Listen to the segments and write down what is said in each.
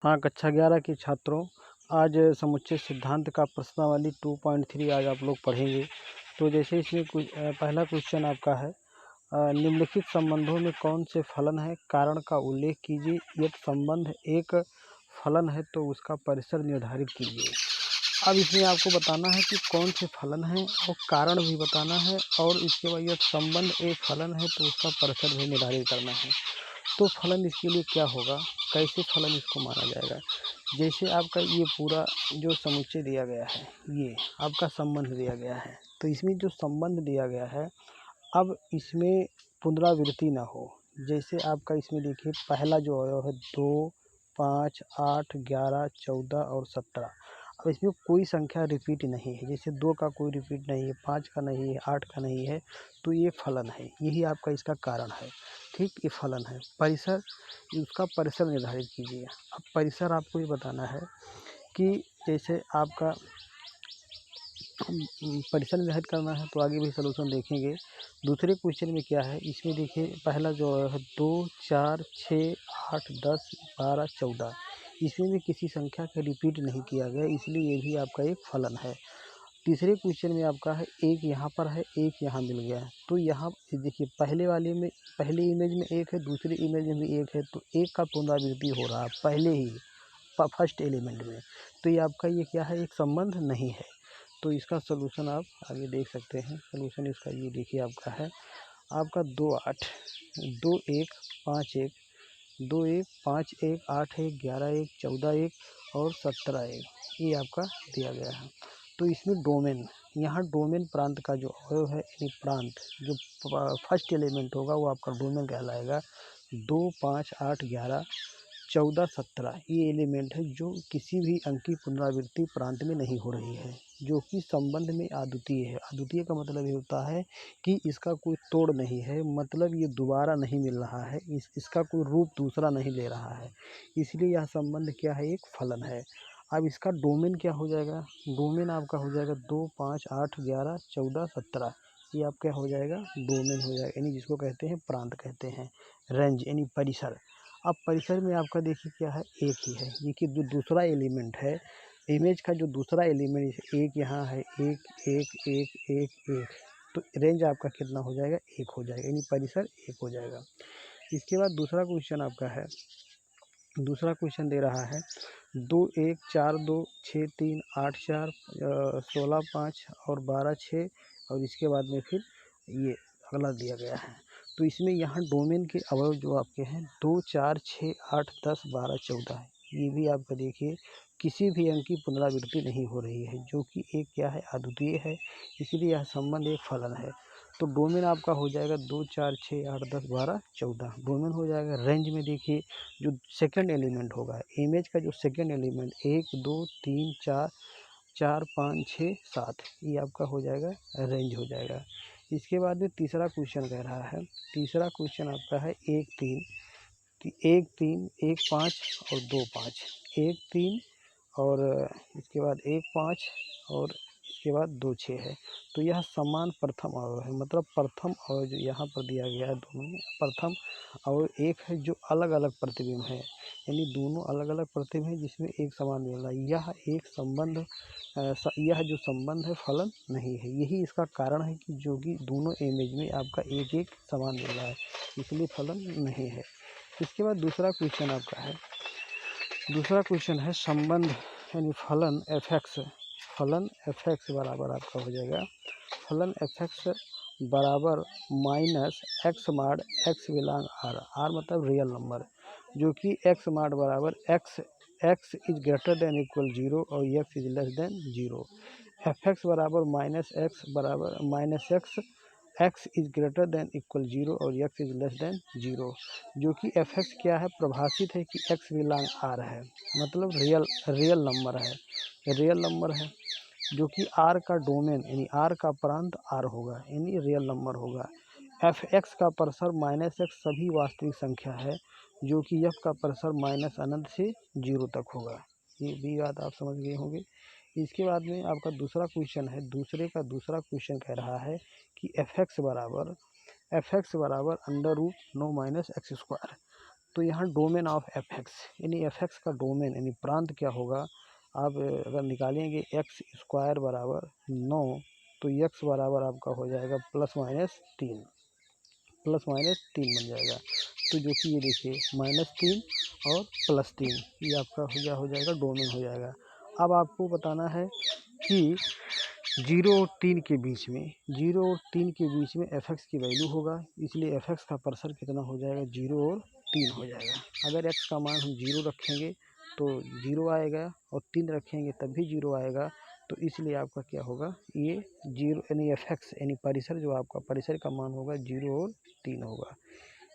हाँ, कक्षा 11 के छात्रों, आज समुच्चय सिद्धांत का प्रश्नावली 2.3 आज आप लोग पढ़ेंगे। तो जैसे इसमें पहला क्वेश्चन आपका है, निम्नलिखित संबंधों में कौन से फलन है, कारण का उल्लेख कीजिए। यदि संबंध एक फलन है तो उसका परिसर निर्धारित कीजिए। अब इसमें आपको बताना है कि कौन से फलन हैं और कारण भी बताना है, और इसके बाद यदि संबंध एक फलन है तो उसका परिसर भी निर्धारित करना है। तो फलन इसके लिए क्या होगा, कैसे फलन इसको माना जाएगा। जैसे आपका ये पूरा जो समुच्चय दिया गया है, ये आपका संबंध दिया गया है, तो इसमें जो संबंध दिया गया है, अब इसमें पुनरावृत्ति ना हो। जैसे आपका इसमें देखिए पहला जो अवयव है 2, 5, 8, 11, 14 और 17। अब इसमें कोई संख्या रिपीट नहीं है, जैसे 2 का कोई रिपीट नहीं है, 5 का नहीं है, 8 का नहीं है, तो ये फलन है। यही आपका इसका कारण है। ठीक, ये फलन है। परिसर, उसका परिसर निर्धारित कीजिए। अब परिसर आपको ये बताना है कि जैसे आपका परिसर निर्धारित करना है, तो आगे भी सलूशन देखेंगे। दूसरे क्वेश्चन में क्या है, इसमें देखिए पहला जो है 2, 4, 6, 8, 10, 12, 14। इसमें भी किसी संख्या का रिपीट नहीं किया गया, इसलिए ये भी आपका एक फलन है। तीसरे क्वेश्चन में आपका है एक यहाँ पर है, एक यहाँ मिल गया है, तो यहाँ देखिए पहले वाले में, पहले इमेज में एक है, दूसरी इमेज में भी एक है, तो एक का पुनरावृत्ति हो रहा है पहले ही फर्स्ट एलिमेंट में। तो ये आपका ये क्या है, एक संबंध नहीं है। तो इसका सलूशन आप आगे देख सकते हैं। सलूशन इसका ये देखिए आपका है, आपका 2, 8, 2, 1, 5, 1, 2, 1, 5, 1, 8, 1, 11, 1, 14, 1 और 17, 1, ये आपका दिया गया है। तो इसमें डोमेन, यहाँ डोमेन प्रांत का जो अवयव है, यानी प्रांत जो फर्स्ट एलिमेंट होगा वो आपका डोमेन कहलाएगा। 2, 5, 8, 11, 14, 17 ये एलिमेंट है जो किसी भी अंक की पुनरावृत्ति प्रांत में नहीं हो रही है, जो कि संबंध में अद्वितीय है। अद्वितीय का मतलब ये होता है कि इसका कोई तोड़ नहीं है, मतलब ये दोबारा नहीं मिल रहा है, इसका कोई रूप दूसरा नहीं ले रहा है, इसलिए यह संबंध क्या है, एक फलन है। अब इसका डोमेन क्या हो जाएगा, डोमेन आपका हो जाएगा 2, 5, 8, 11, 14, 17, ये आपका हो जाएगा डोमेन हो जाएगा, यानी जिसको कहते हैं प्रांत कहते हैं, रेंज यानी परिसर। अब परिसर में आपका देखिए क्या है, एक ही है, ये कि जो दूसरा एलिमेंट है इमेज का, जो दूसरा एलिमेंट एक यहाँ है, एक एक एक एक एक, तो रेंज आपका कितना हो जाएगा, एक हो जाएगा, यानी परिसर एक हो जाएगा। इसके बाद दूसरा क्वेश्चन आपका है, दूसरा क्वेश्चन दे रहा है 2, 1, 4, 2, 6, 3, 8, 4, 16, 5 और 12, 6, और इसके बाद में फिर ये अगला दिया गया है। तो इसमें यहाँ डोमेन के अवयव जो आपके हैं 2, 4, 6, 8, 10, 12, 14 है, ये भी आपका देखिए किसी भी अंक की पुनरावृत्ति नहीं हो रही है, जो कि एक क्या है, अद्वितीय है, इसलिए यह संबंध एक फलन है। तो डोमेन आपका हो जाएगा 2, 4, 6, 8, 10, 12, 14 डोमेन हो जाएगा। रेंज में देखिए जो सेकंड एलिमेंट होगा इमेज का, जो सेकंड एलिमेंट 1, 2, 3, 4, 4, 5, 6, 7, ये आपका हो जाएगा रेंज हो जाएगा। इसके बाद में तीसरा क्वेश्चन कह रहा है, तीसरा क्वेश्चन आपका है 1, 3, 1, 3, 1, 5 और 2, 5, 1, 3 और इसके बाद 1, 5 और इसके बाद 2, 6 है। तो यह समान प्रथम अवयव है, मतलब प्रथम अवयव जो यहाँ पर दिया गया है दोनों में, प्रथम अवयव एक है जो अलग अलग प्रतिबिंब है, यानी दोनों अलग अलग प्रतिबिंब है जिसमें एक समान मिल रहा है। यह एक संबंध, यह जो संबंध है फलन नहीं है। यही इसका कारण है कि जो कि दोनों इमेज में आपका एक एक समान मिल रहा है, इसलिए फलन नहीं है। इसके बाद दूसरा क्वेश्चन आपका है, दूसरा क्वेश्चन है संबंध यानी फलन एफ एक्स, फलन एफ एक्स बराबर आपका हो जाएगा, फलन एफ एक्स बराबर minus x mod x belong R, R मतलब रियल नंबर, जो कि एक्स माड बराबर x, x is greater than equal 0 और x is less than 0। F x बराबर माइनस एक्स बराबर minus x, x is greater than equal 0 और x is less than 0, जो कि एफ एक्स क्या है, प्रभाषित है कि एक्स बिलोंग आर है, मतलब रियल नंबर है, रियल नंबर है, जो कि आर का डोमेन यानी आर का प्रांत आर होगा, यानी रियल नंबर होगा। एफ एक्स का परिसर माइनस एक्स सभी वास्तविक संख्या है, जो कि एफ का परिसर माइनस अनंत से 0 तक होगा। ये भी बात आप समझ गए होंगे। इसके बाद में आपका दूसरा क्वेश्चन है, दूसरे का दूसरा क्वेश्चन कह रहा है कि एफ एक्स बराबर under root 9 minus x square. तो यहाँ डोमेन ऑफ एफ एक्स यानी एफ एक्स का डोमेन यानी प्रांत क्या होगा, आप अगर निकालेंगे एक्स स्क्वायर बराबर 9 तो एक्स बराबर आपका हो जाएगा +-3 बन जाएगा। तो जो कि ये देखिए -3 और +3 ये आपका हो जाएगा डोमेन हो जाएगा। अब आपको बताना है कि 0 और 3 के बीच में एफ एक्स की वैल्यू होगा, इसलिए एफ एक्स का परसेंट कितना हो जाएगा 0 और 3 हो जाएगा। अगर एक्स का मान हम 0 रखेंगे तो 0 आएगा और 3 रखेंगे तब भी 0 आएगा। तो इसलिए आपका क्या होगा, ये 0 यानी एफ एक्स यानी परिसर जो आपका परिसर का मान होगा 0 और 3 होगा।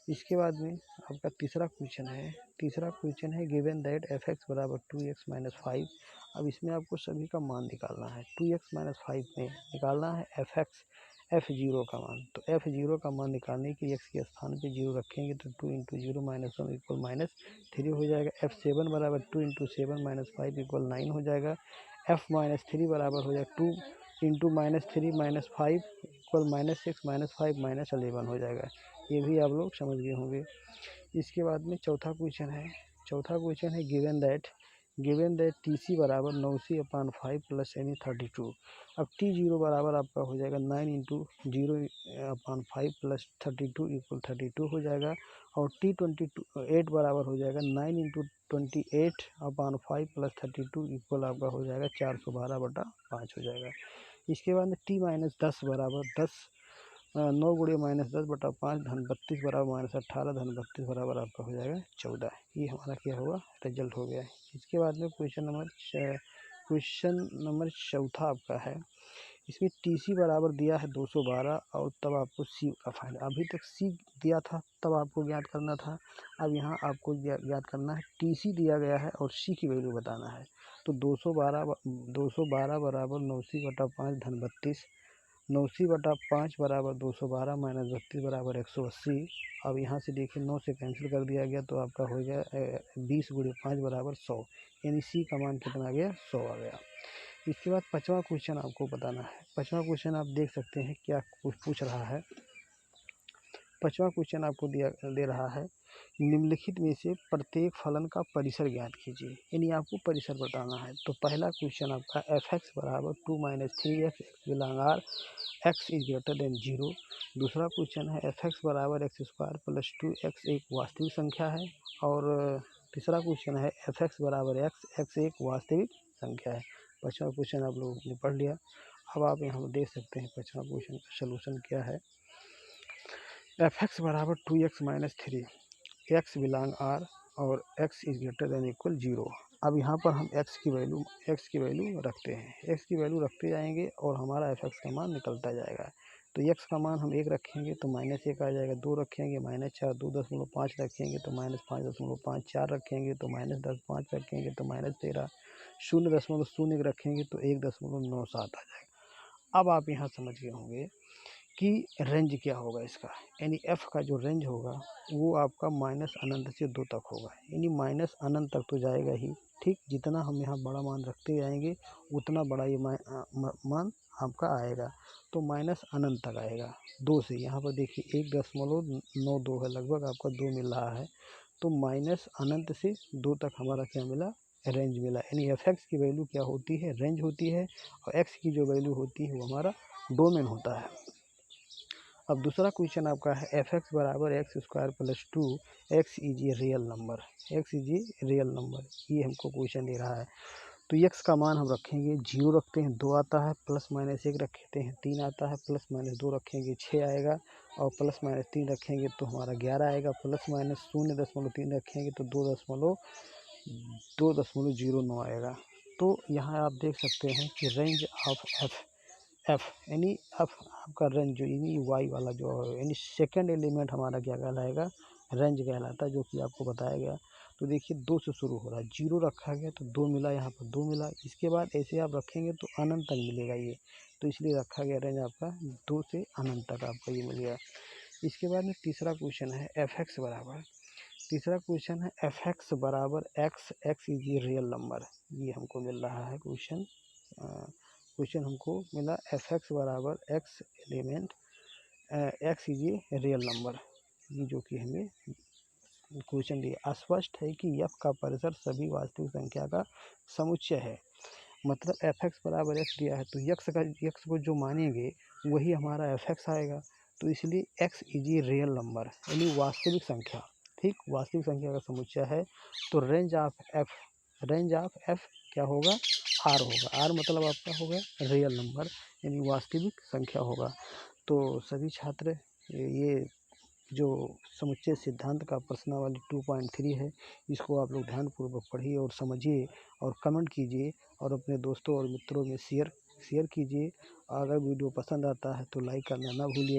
इसके बाद में आपका तीसरा क्वेश्चन है गिवन दैट एफ एक्स बराबर 2x - 5। अब इसमें आपको सभी का मान निकालना है। 2x - 5 में निकालना है f0 का मान। तो f0 का मान निकालने के लिए x के स्थान पे 0 रखेंगे तो 2 × 0 - 1 = -3 हो जाएगा। f7 बराबर 2 × 7 - 5 = 9 हो जाएगा। f-3 बराबर हो जाएगा 2 × -3 - 5 = -6 - 5 - 11 हो जाएगा। ये भी आप लोग समझ गए होंगे। इसके बाद में चौथा क्वेश्चन है गिवन दैट TC बराबर 9c/5 + यानी 32। अब T0 बराबर आपका हो जाएगा 9 × 0/5 + 32 = 32 हो जाएगा। और T8 बराबर हो जाएगा 9 × 28/5 + 32 = आपका हो जाएगा 412/5 हो जाएगा। इसके बाद में T-10 बराबर 9 × -10/5 धन 32 बराबर -18 धन 32 बराबर आपका हो जाएगा 14। ये हमारा क्या होगा, रिजल्ट हो गया है। इसके बाद में क्वेश्चन नंबर चौथा आपका है। इसमें TC बराबर दिया है 212 और तब आपको C का फाइंड, अभी तक C दिया था तब आपको ज्ञात करना था। अब यहाँ आपको ज्ञात करना है TC दिया गया है और C की वैल्यू बताना है। तो 212 बराबर 9c/5 धन 32, 9c/5 बराबर 212 - 32 बराबर 180। अब यहाँ से देखिए 9 से कैंसिल कर दिया गया तो आपका हो गया 20 × 5 बराबर 100, यानी C का मान कितना आ गया, 100 आ गया। इसके बाद पाँचवा क्वेश्चन आपको बताना है। पाँचवा क्वेश्चन आप देख सकते हैं क्या पूछ रहा है। पाँचवा क्वेश्चन आपको दे रहा है निम्नलिखित में से प्रत्येक फलन का परिसर ज्ञात कीजिए, यानी आपको परिसर बताना है। तो पहला क्वेश्चन आपका f(x) बराबर 2 - 3x x∈R x is greater then 0। दूसरा क्वेश्चन है f(x) बराबर x² + 2x एक वास्तविक संख्या है। और तीसरा क्वेश्चन है f(x) बराबर x एक वास्तविक संख्या है। पाँचवा क्वेश्चन आप लोगों ने पढ़ लिया। अब आप यहाँ देख सकते हैं पाँचवा क्वेश्चन का सलूशन क्या है। f(x) बराबर 2x - 3 x∈R और x is greater than equal 0। अब यहाँ पर हम x की वैल्यू रखते हैं, x की वैल्यू रखते जाएंगे और हमारा f(x) का मान निकलता जाएगा। तो x का मान हम 1 रखेंगे तो -1 आ जाएगा, 2 रखेंगे -4, 2.5 रखेंगे तो -5.5, 4 रखेंगे तो -10, 5 रखेंगे तो -13, 0.01 रखेंगे तो 1.97 आ जाएगा। अब आप यहाँ समझ गए होंगे कि रेंज क्या होगा इसका, यानी f का जो रेंज होगा वो आपका -अनंत से 2 तक होगा, यानी -अनंत तक तो जाएगा ही। ठीक, जितना हम यहाँ बड़ा मान रखते जाएंगे उतना बड़ा ये मान आपका आएगा। तो -अनंत तक आएगा 2 से। यहाँ पर देखिए 1.92 है, लगभग आपका 2 मिल रहा है। तो -अनंत से 2 तक हमारा क्या मिला, रेंज मिला। यानी f(x) की वैल्यू क्या होती है, रेंज होती है, और x की जो वैल्यू होती है वो हमारा डोमेन होता है। अब दूसरा क्वेश्चन आपका है f(x) बराबर x² + 2x is a real number. ये हमको क्वेश्चन दे रहा है। तो x का मान हम रखेंगे 0 रखते हैं 2 आता है, +-1 रखते हैं 3 आता है, +-2 रखेंगे 6 आएगा, और +-3 रखेंगे तो हमारा 11 आएगा, +-0.3 रखेंगे तो 2.09 आएगा। तो यहाँ आप देख सकते हैं कि रेंज ऑफ f यानी आपका रेंज जो यानी y वाला जो यानी सेकंड एलिमेंट हमारा क्या कहलाएगा, रेंज कहलाता है, जो कि आपको बताया गया। तो देखिए 2 से शुरू हो रहा है, 0 रखा गया तो 2 मिला, यहाँ पर 2 मिला। इसके बाद ऐसे आप रखेंगे तो अनंत तक मिलेगा ये, तो इसलिए रखा गया रेंज आपका 2 से अनंत तक आपका ये मिल गया। इसके बाद में तीसरा क्वेश्चन है f(x) बराबर x is a real number. ये हमको मिल रहा है क्वेश्चन हमको मिला f(x) बराबर x element x is a real number, ये जो कि हमें क्वेश्चन दिया, स्पष्ट है कि f का परिसर सभी वास्तविक संख्या का समुच्चय है। मतलब fx बराबर x दिया है तो x को जो मानेंगे वही हमारा fx आएगा। तो इसलिए x is a real number यानी वास्तविक संख्या। ठीक, वास्तविक संख्या का समुच्चय है। तो रेंज ऑफ f क्या होगा, r होगा। r मतलब आपका हो गया रियल नंबर यानी वास्तविक संख्या होगा। तो सभी छात्र ये जो समुच्चय सिद्धांत का प्रश्नावली 2.3 है, इसको आप लोग ध्यानपूर्वक पढ़िए और समझिए और कमेंट कीजिए और अपने दोस्तों और मित्रों में शेयर कीजिए। अगर वीडियो पसंद आता है तो लाइक करना ना भूलिए।